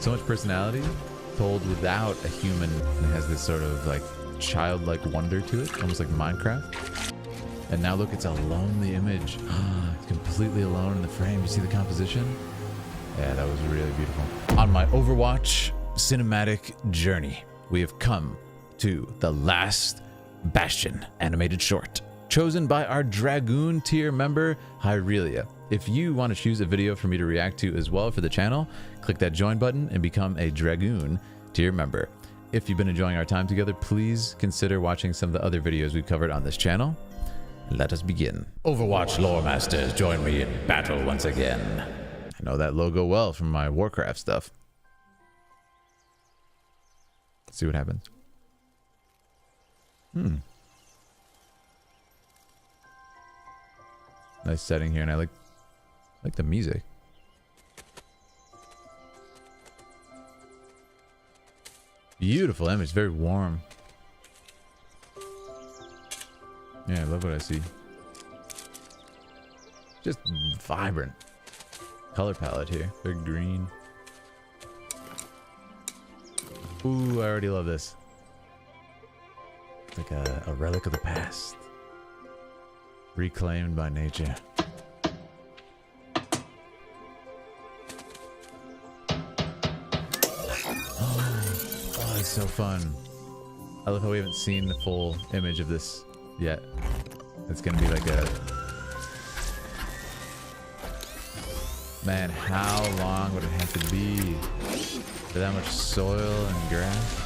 So much personality told without a human. It has this sort of like childlike wonder to it, almost like Minecraft. And now look, it's a lonely image. It's completely alone in the frame. You see the composition? Yeah, that was really beautiful. On my Overwatch cinematic journey, we have come to the last Bastion animated short, chosen by our Dragoon tier member, Hyrelia. If you want to choose a video for me to react to as well for the channel, click that join button and become a Dragoon tier member. If you've been enjoying our time together, please consider watching some of the other videos we've covered on this channel. Let us begin. Overwatch lore masters, join me in battle once again. I know that logo well from my Warcraft stuff. Let's see what happens. Nice setting here, and I like the music. Beautiful image, very warm. Yeah, I love what I see. Just vibrant color palette here. Very green. Ooh, I already love this. It's like a relic of the past. Reclaimed by nature. Oh, it's so fun. I love how we haven't seen the full image of this yet. It's gonna be like a... Man, how long would it have to be for that much soil and grass?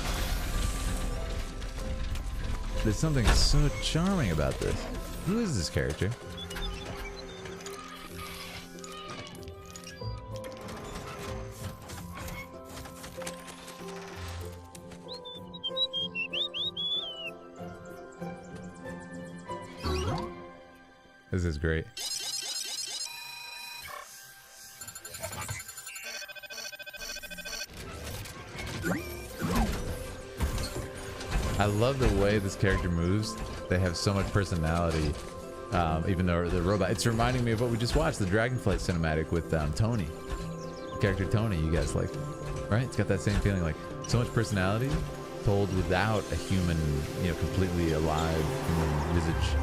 There's something so charming about this. Who is this character? This is great. I love the way this character moves. They have so much personality, even though they're robot. It's reminding me of what we just watched, the Dragonflight cinematic with Tony. The character Tony, you guys like, right? It's got that same feeling, like so much personality told without a human, you know, completely alive human visage.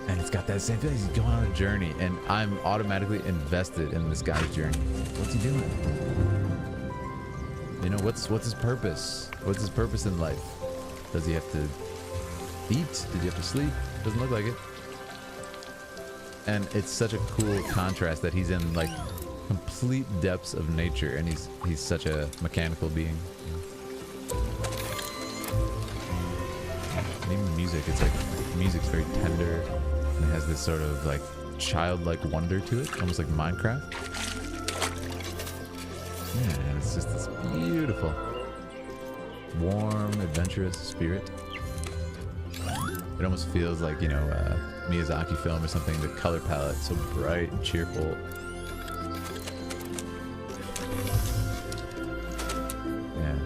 And it's got that same feeling. He's going on a journey, and I'm automatically invested in this guy's journey. What's he doing? You know, what's his purpose? What's his purpose in life? Does he have to eat? Did he have to sleep? Doesn't look like it. And it's such a cool contrast that he's in like complete depths of nature, and he's such a mechanical being. And even the music, it's like the music's very tender. And it has this sort of like childlike wonder to it, almost like Minecraft. Yeah, and it's just this beautiful, warm, adventurous spirit. It almost feels like, you know, a Miyazaki film or something. The color palette, so bright and cheerful. Yeah.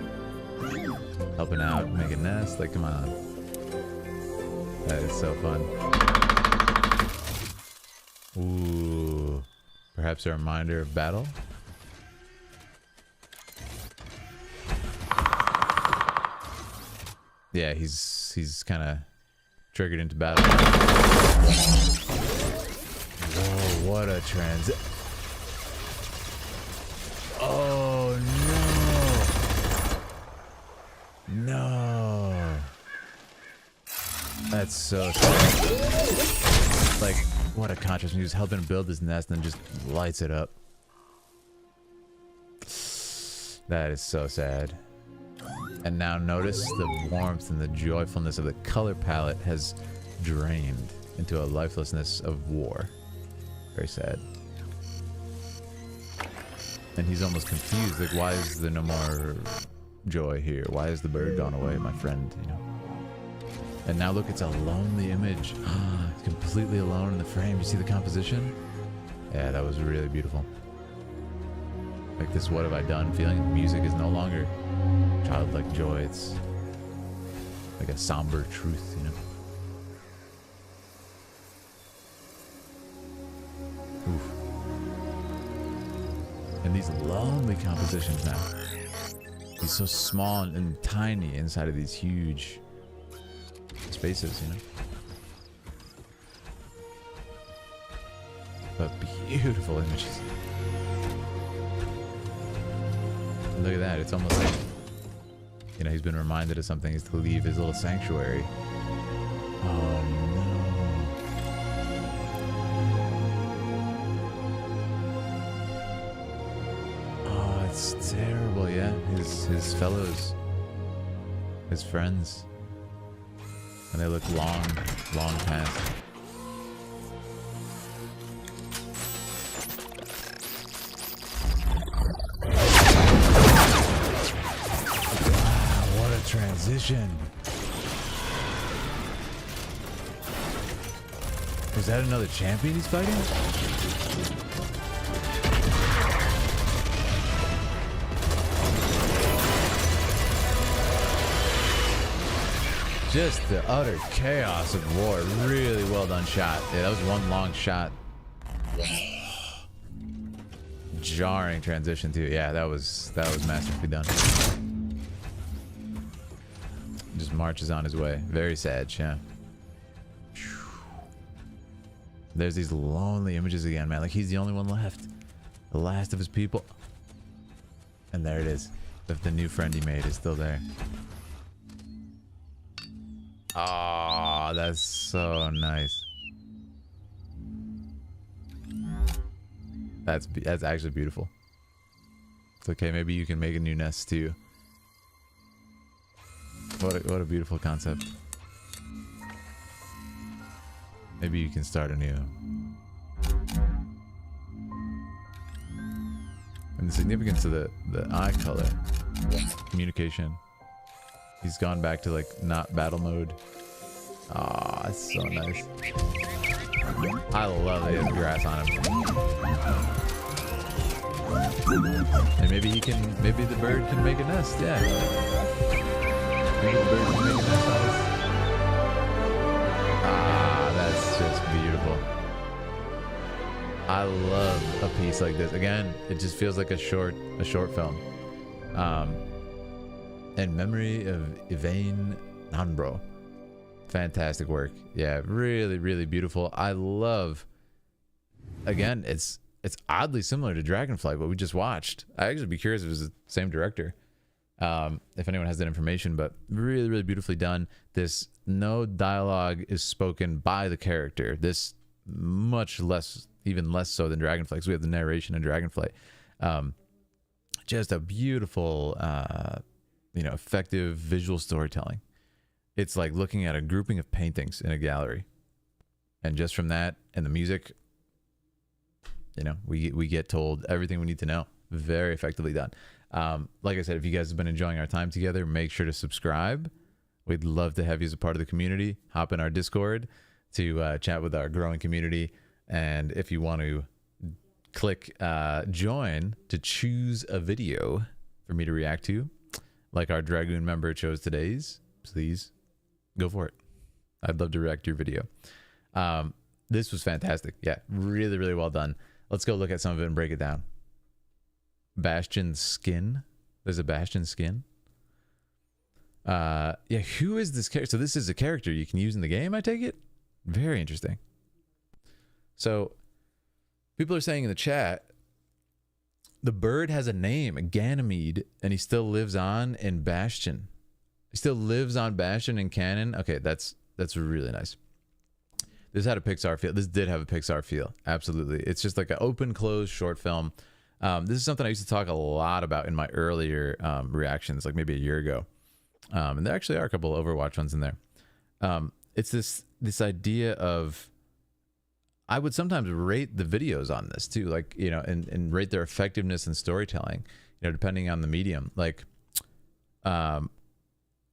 Helping out, make a nest, like come on. That is so fun. Ooh, perhaps a reminder of battle. Yeah, he's kind of triggered into battle. Whoa, what a transit! Oh no! No! That's so sad. Like, what a contrast. He was helping him build his nest and just lights it up. That is so sad. And now notice the warmth and the joyfulness of the color palette has drained into a lifelessness of war. Very sad. And he's almost confused, like, why is there no more joy here? Why has the bird gone away, my friend, you know? And now look, it's a lonely image. It's completely alone in the frame. You see the composition? Yeah, that was really beautiful. Like this what have I done feeling. The music is no longer childlike joy. It's like a somber truth, you know? Oof. And these lonely compositions now. He's so small and tiny inside of these huge spaces, you know? But beautiful images. And look at that, it's almost like, you know, he's been reminded of something. He's to leave his little sanctuary. Oh no. Oh, it's terrible, yeah. His fellows, his friends. And they look long past. Transition. Is that another champion he's fighting? Just the utter chaos of war. Really well done shot. Yeah, that was one long shot. Jarring transition too. Yeah, that was masterfully done. Just marches on his way. Very sad, yeah. There's these lonely images again, man. Like he's the only one left. The last of his people. And there it is. The new friend he made is still there. Oh, that's so nice. That's actually beautiful. It's okay. Maybe you can make a new nest too. What a beautiful concept. Maybe you can start anew. And the significance of the eye color. Communication. He's gone back to like not battle mode. Ah, it's so nice. I love that he has grass on him. And maybe the bird can make a nest, yeah. Maybe the bird can make a nest on us. Ah, that's just beautiful. I love a piece like this. Again, it just feels like a short film. In memory of Yvain Nanbro. Fantastic work. Yeah, really, really beautiful. I love, again, it's oddly similar to Dragonflight, what we just watched. I'd actually be curious if it was the same director. If anyone has that information, but really, really beautifully done. This no dialogue is spoken by the character. This much less, even less so than Dragonflight, because we have the narration in Dragonflight. Just a beautiful, effective visual storytelling. It's like looking at a grouping of paintings in a gallery, and just from that and the music, we get told everything we need to know. Very effectively done. Like I said, if you guys have been enjoying our time together, make sure to subscribe. We'd love to have you as a part of the community. Hop in our Discord to chat with our growing community. And if you want to click join to choose a video for me to react to, like our Dragoon member chose today's, please go for it. I'd love to react to your video. This was fantastic. Yeah, really, really well done. Let's go look at some of it and break it down. Bastion skin. There's a Bastion skin. Yeah, who is this character? So this is a character you can use in the game, I take it? Very interesting. So people are saying in the chat, the bird has a name, Ganymede, and he still lives on in Bastion. He still lives on Bastion in canon. Okay, that's really nice. This had a Pixar feel. This did have a Pixar feel. Absolutely. It's just like an open, closed short film. This is something I used to talk a lot about in my earlier reactions, like maybe a year ago. And there actually are a couple of Overwatch ones in there. It's this idea of, I would sometimes rate the videos on this too, like, and rate their effectiveness in storytelling, depending on the medium. Like, how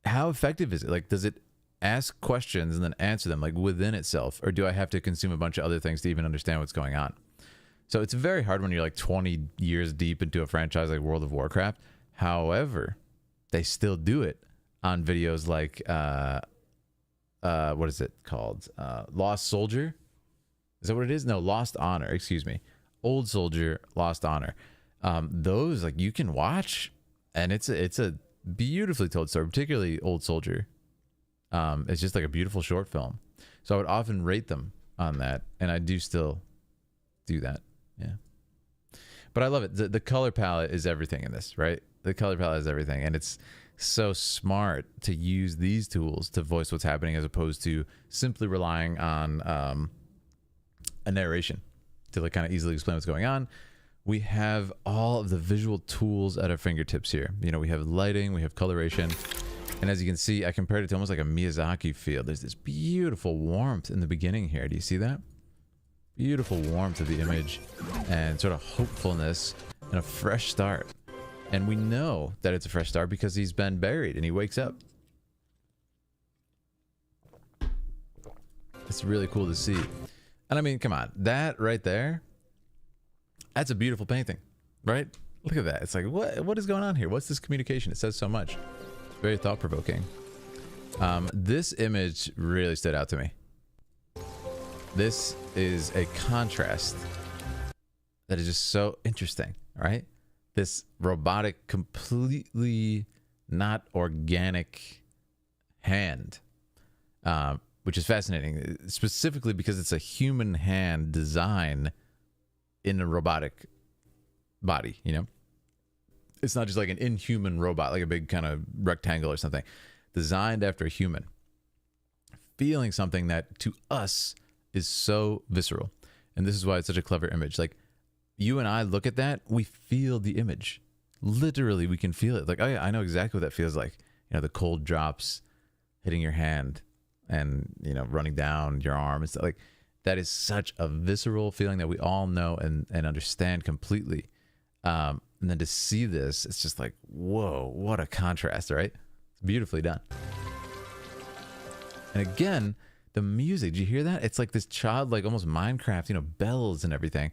effective is it? Like, does it ask questions and then answer them like within itself? Or do I have to consume a bunch of other things to even understand what's going on? So it's very hard when you're like 20 years deep into a franchise like World of Warcraft. However, they still do it on videos like, what is it called? Lost Soldier? Is that what it is? No, Lost Honor, excuse me. Old Soldier, Lost Honor. Those like you can watch, and it's a beautifully told story, particularly Old Soldier. It's just like a beautiful short film. So I would often rate them on that, and I do still do that. Yeah. But I love it. The color palette is everything in this, right? The color palette is everything, and it's so smart to use these tools to voice what's happening as opposed to simply relying on a narration to like kind of easily explain what's going on. We have all of the visual tools at our fingertips here. You know, we have lighting, we have coloration, and as you can see, I compared it to almost like a Miyazaki feel. There's this beautiful warmth in the beginning here. Do you see that? Beautiful warmth of the image and sort of hopefulness and a fresh start. And we know that it's a fresh start because he's been buried and he wakes up. It's really cool to see. And I mean, come on, that right there, that's a beautiful painting, right? Look at that. It's like, what is going on here? What's this communication? It says so much. It's very thought-provoking. This image really stood out to me. This is a contrast that is just so interesting, right? This robotic, completely not organic hand, which is fascinating, specifically because it's a human hand design in a robotic body, you know? It's not just like an inhuman robot, like a big kind of rectangle or something. Designed after a human. Feeling something that to us is so visceral. And this is why it's such a clever image. Like, you and I look at that, we feel the image. Literally, we can feel it. Like, oh yeah, I know exactly what that feels like. You know, the cold drops hitting your hand and, you know, running down your arm and stuff. Like, that is such a visceral feeling that we all know and understand completely. And then to see this, it's just like, whoa, what a contrast, right? It's beautifully done. And again, the music, did you hear that? It's like this childlike, almost Minecraft, you know, bells and everything.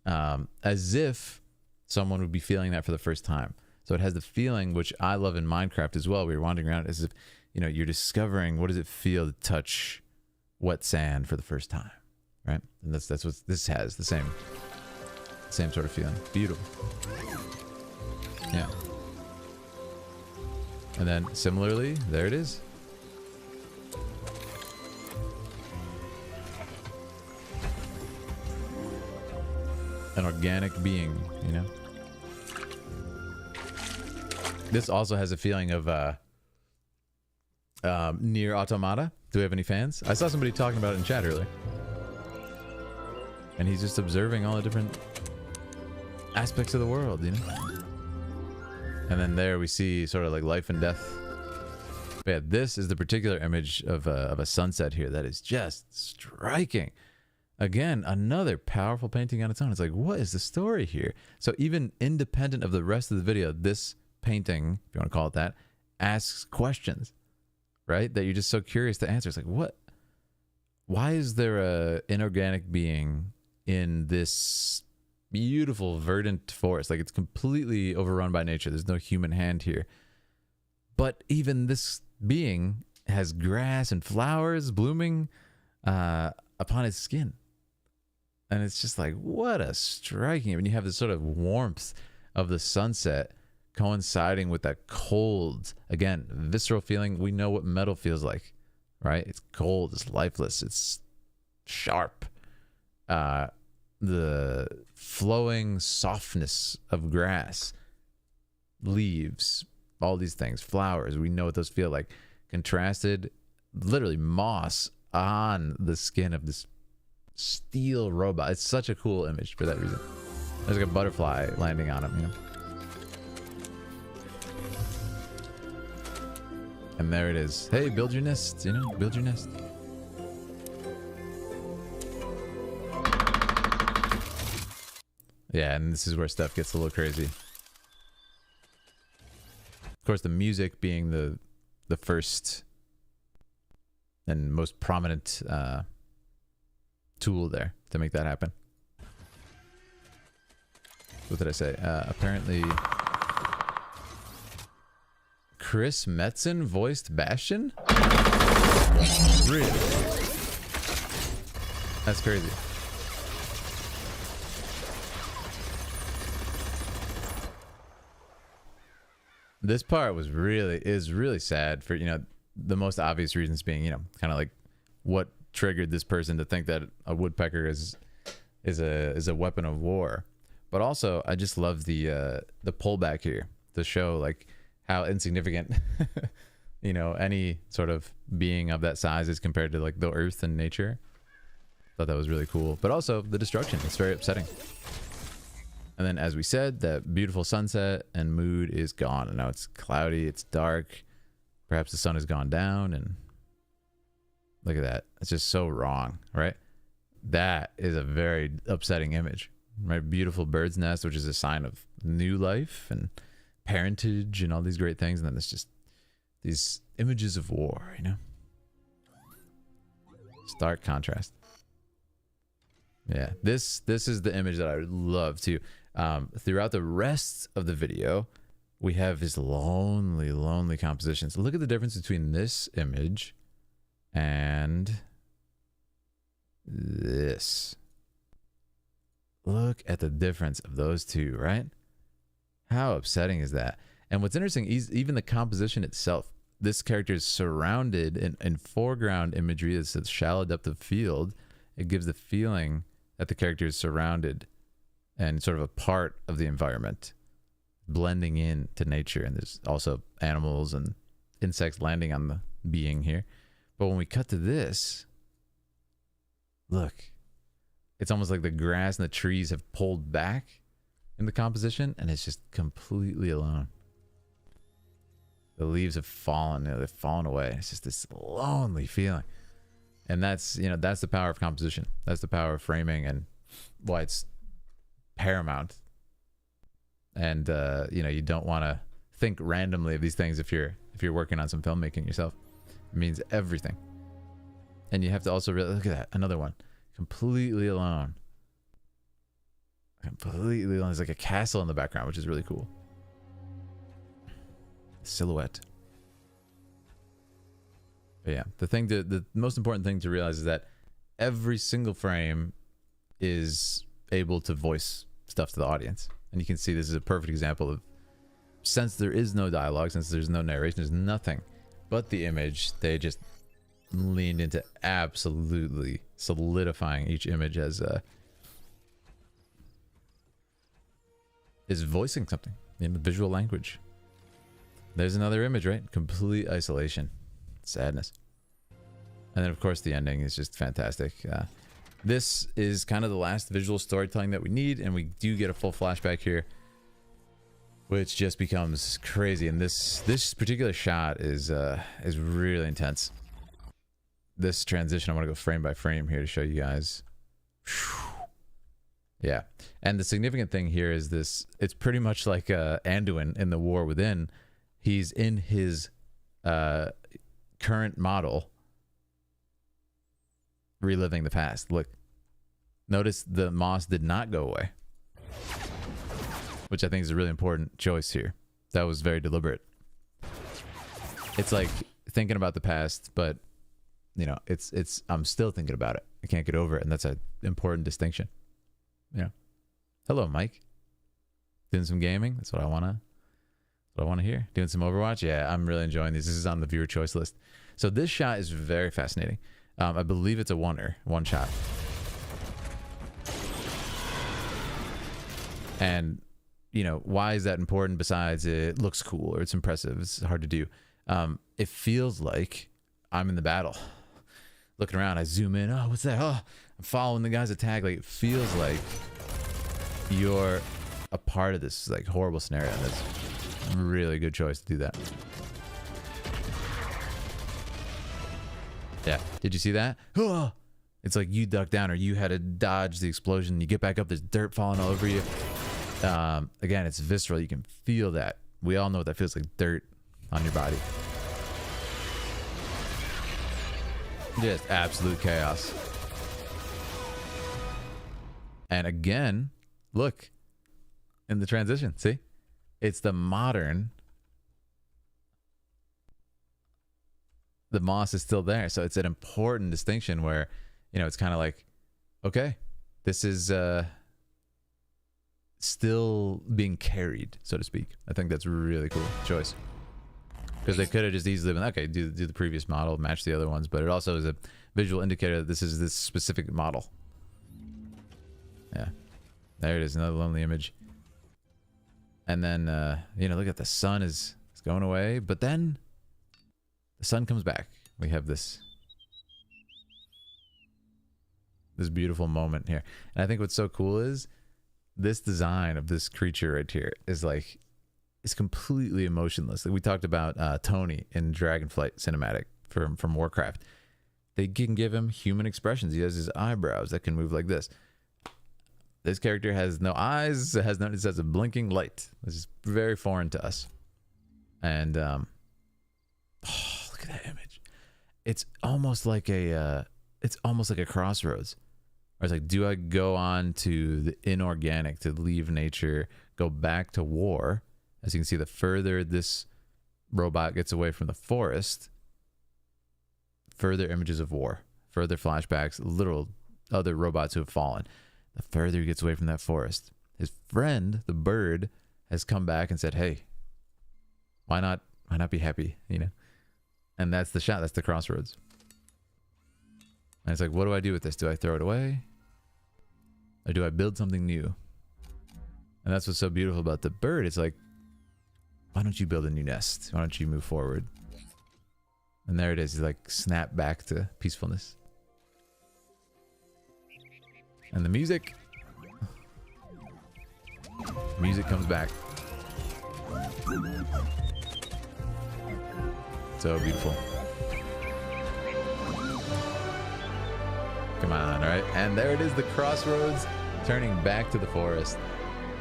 As if someone would be feeling that for the first time. So it has the feeling, which I love in Minecraft as well. We were wandering around as if, you know, you're discovering what does it feel to touch wet sand for the first time, right? And that's what this has, the same sort of feeling. Beautiful. Yeah. And then similarly, there it is. An organic being, you know. This also has a feeling of Nier Automata. Do we have any fans? I saw somebody talking about it in chat earlier, and he's just observing all the different aspects of the world, you know. And then there we see sort of like life and death. But yeah, this is the particular image of a sunset here that is just striking. Again, another powerful painting on its own. It's like, what is the story here? So even independent of the rest of the video, this painting, if you want to call it that, asks questions, right? That you're just so curious to answer. It's like, what? Why is there a inorganic being in this beautiful verdant forest? Like, it's completely overrun by nature. There's no human hand here. But even this being has grass and flowers blooming upon its skin. And it's just like, what a striking. I mean, you have this sort of warmth of the sunset coinciding with that cold, again, visceral feeling. We know what metal feels like, right? It's cold, it's lifeless, it's sharp. The flowing softness of grass, leaves, all these things, flowers, we know what those feel like. Contrasted, literally moss on the skin of this steel robot. It's such a cool image for that reason. There's like a butterfly landing on him, you know. And there it is. Hey, build your nest, you know, build your nest. Yeah, and this is where stuff gets a little crazy. Of course, the music being the first and most prominent tool there to make that happen. What did I say? Apparently, Chris Metzen voiced Bastion? Really? That's crazy. This part was really sad for, you know, the most obvious reasons being, you know, kind of like what triggered this person to think that a woodpecker is a weapon of war. But also, I just love the pullback here to show like how insignificant you know, any sort of being of that size is compared to like the earth and nature. Thought that was really cool. But also the destruction, it's very upsetting. And then, as we said, that beautiful sunset and mood is gone. And now it's cloudy, it's dark. Perhaps the sun has gone down, and look at that. It's just so wrong, right? That is a very upsetting image. Right? Beautiful bird's nest, which is a sign of new life and parentage and all these great things. And then it's just these images of war, you know? Stark contrast. Yeah, this is the image that I would love to. Throughout the rest of the video, we have his lonely composition. So look at the difference between this image and this. Look at the difference of those two, right? How upsetting is that? And what's interesting is even the composition itself. This character is surrounded in foreground imagery. It's a shallow depth of field. It gives the feeling that the character is surrounded and sort of a part of the environment, blending in to nature. And there's also animals and insects landing on the being here. But when we cut to this, look, it's almost like the grass and the trees have pulled back in the composition, and it's just completely alone. The leaves have fallen, you know, they've fallen away. It's just this lonely feeling. And that's, you know, that's the power of composition. That's the power of framing, and why it's paramount. And you know, you don't want to think randomly of these things if you're working on some filmmaking yourself. It means everything. And you have to also really look at that. Another one, completely alone. Completely alone. There's like a castle in the background, which is really cool. Silhouette. But yeah, the most important thing to realize is that every single frame is able to voice stuff to the audience. And you can see this is a perfect example of, since there is no dialogue, since there's no narration, there's nothing but the image, they just leaned into absolutely solidifying each image as is voicing something in the visual language. There's another image, right? Complete isolation. Sadness. And then, of course, the ending is just fantastic. This is kind of the last visual storytelling that we need, and we do get a full flashback here, which just becomes crazy. And this particular shot is really intense. This transition, I want to go frame by frame here to show you guys. Yeah. And the significant thing here is this. It's pretty much like Anduin in The War Within. He's in his current model, reliving the past. Look, notice the moss did not go away, which I think is a really important choice here. That was very deliberate. It's like thinking about the past, but you know, I'm still thinking about it. I can't get over it, and that's an important distinction. Yeah. Hello, Mike. Doing some gaming? That's what I wanna hear. Doing some Overwatch? Yeah, I'm really enjoying these. This is on the viewer choice list. So this shot is very fascinating. I believe it's a one shot. And, you know, why is that important besides it looks cool or it's impressive? It's hard to do. It feels like I'm in the battle. Looking around, I zoom in. Oh, what's that? Oh, I'm following the guy's attack. Like, it feels like you're a part of this, like, horrible scenario. And that's a really good choice to do that. Yeah. Did you see that? Oh! It's like you ducked down or you had to dodge the explosion. You get back up, there's dirt falling all over you. Again, it's visceral. You can feel that. We all know what that feels like, dirt on your body. Just absolute chaos. And again, look in the transition. See? It's the modern. The moss is still there. So it's an important distinction where, you know, it's kind of like, okay, this is still being carried, so to speak. I think that's really cool choice. Because they could have just easily been, okay, do the previous model, match the other ones, but it also is a visual indicator that this is this specific model. Yeah. There it is, another lonely image. And then, you know, look at the sun is going away, but then the sun comes back. We have this beautiful moment here. And I think what's so cool is this design of this creature right here is like, it's completely emotionless. Like we talked about Tony in Dragonflight cinematic from Warcraft. They can give him human expressions. He has his eyebrows that can move like this. This character has no eyes. It has a blinking light. This is very foreign to us. And oh, look at that image. It's almost like a crossroads. Or it's like, do I go on to the inorganic, to leave nature, go back to war? As you can see, the further this robot gets away from the forest, further images of war, further flashbacks, literal other robots who have fallen. The further he gets away from that forest, his friend, the bird, has come back and said, hey, why not be happy, you know? And that's the shot. That's the crossroads. And it's like, what do I do with this? Do I throw it away? Or do I build something new? And that's what's so beautiful about the bird. It's like, why don't you build a new nest? Why don't you move forward? And there it is. He's like, snap back to peacefulness. And the music. Music comes back. So beautiful. Come on, all right? And there it is, the crossroads turning back to the forest.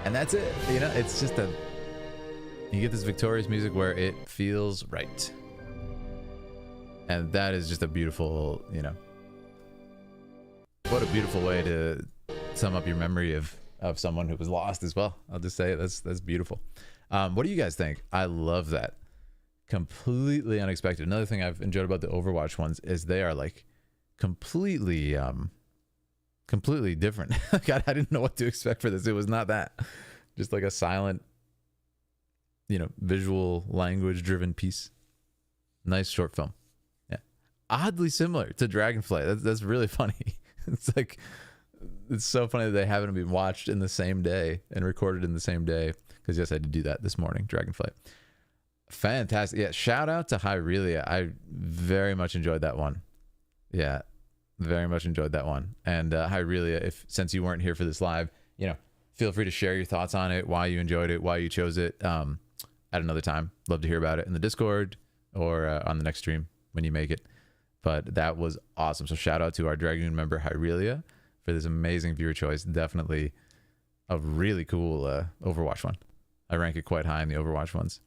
And that's it. You know, it's just you get this victorious music where it feels right. And that is just a beautiful, you know, what a beautiful way to sum up your memory of someone who was lost as well. I'll just say that's beautiful. What do you guys think? I love that. Completely unexpected. Another thing I've enjoyed about the Overwatch ones is they are like completely different. God, I didn't know what to expect for this. It was not that. Just like a silent, you know, visual language driven piece. Nice short film. Yeah. Oddly similar to Dragonflight. That's really funny. It's like, it's so funny that they haven't been watched in the same day and recorded in the same day. Because yes, I did do that this morning, Dragonflight. Fantastic. Yeah, shout out to Hyrelia. I very much enjoyed that one. Yeah, very much enjoyed that one. And Hyrelia, since you weren't here for this live, you know, feel free to share your thoughts on it, why you enjoyed it, why you chose it at another time. Love to hear about it in the Discord or on the next stream when you make it. But that was awesome. So shout out to our Dragoon member Hyrelia for this amazing viewer choice. Definitely a really cool Overwatch one. I rank it quite high in the Overwatch ones.